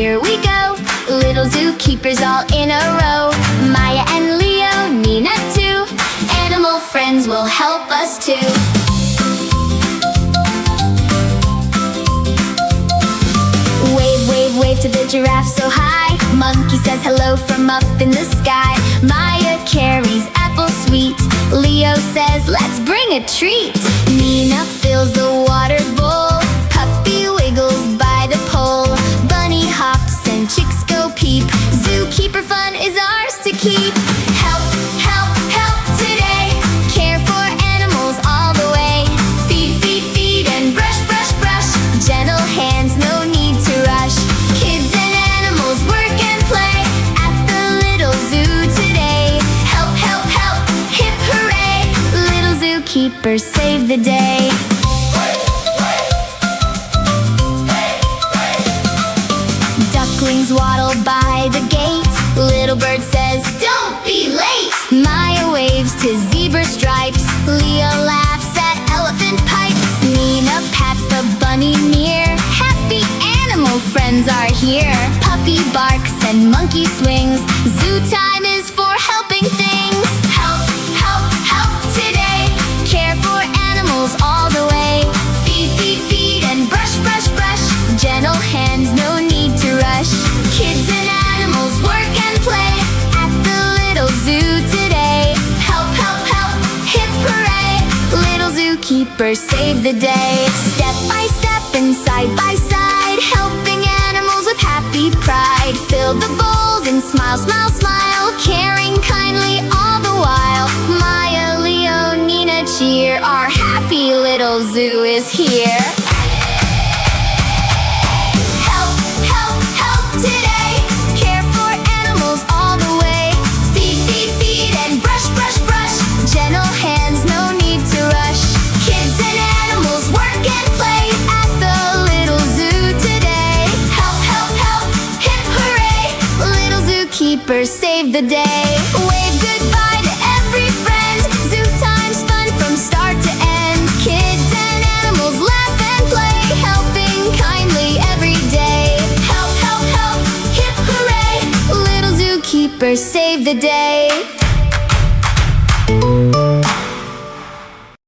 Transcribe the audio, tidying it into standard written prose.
here we go. Little zookeepers all in a row. Maya and Leo, Nina too. Animal friends will help us too. Wave, wave, wave to the giraffe so high. Monkey says hello from up in the sky. Maya carries apple sweet. Leo says let's bring a treat. Nina fills the water bowl. Puppy wiggles by the pole. Bunny hops and chicks go peep. Zookeeper fun is ours to keep. Help, help, help today. Care for animals all the way. Feed, feed, feed and brush, brush, brush. Gentle hands, no need to rush. Kids and animals work and play at the little zoo today. Help, help, help, hip hooray. Little zookeeper save the day. Ducklings waddle by the gate. Little bird says, don't be late. Maya waves to zebra stripes. Leo laughs at elephant pipes. Nina pats the bunny near. Happy animal friends are here. Puppy barks and monkey swings. Zoo time is for helping things. Help, help, help today. Care for animals all the way. Feed, feed, feed and brush, brush, brush. Gentle hands, no need to rush. Kids and animals work and play at the little zoo today. Help, help, help, hip hooray. Little zookeeper save the day. Step by step and side by side, helping animals with happy pride. Fill the bowls and smile, smile, smile, caring kindly all the while. Maya, Leo, Nina cheer. Our happy little zoo is here. Save the day. Wave goodbye to every friend. Zoo time's fun from start to end. Kids and animals laugh and play, helping kindly every day. Help, help, help, hip hooray. Little zookeeper save the day.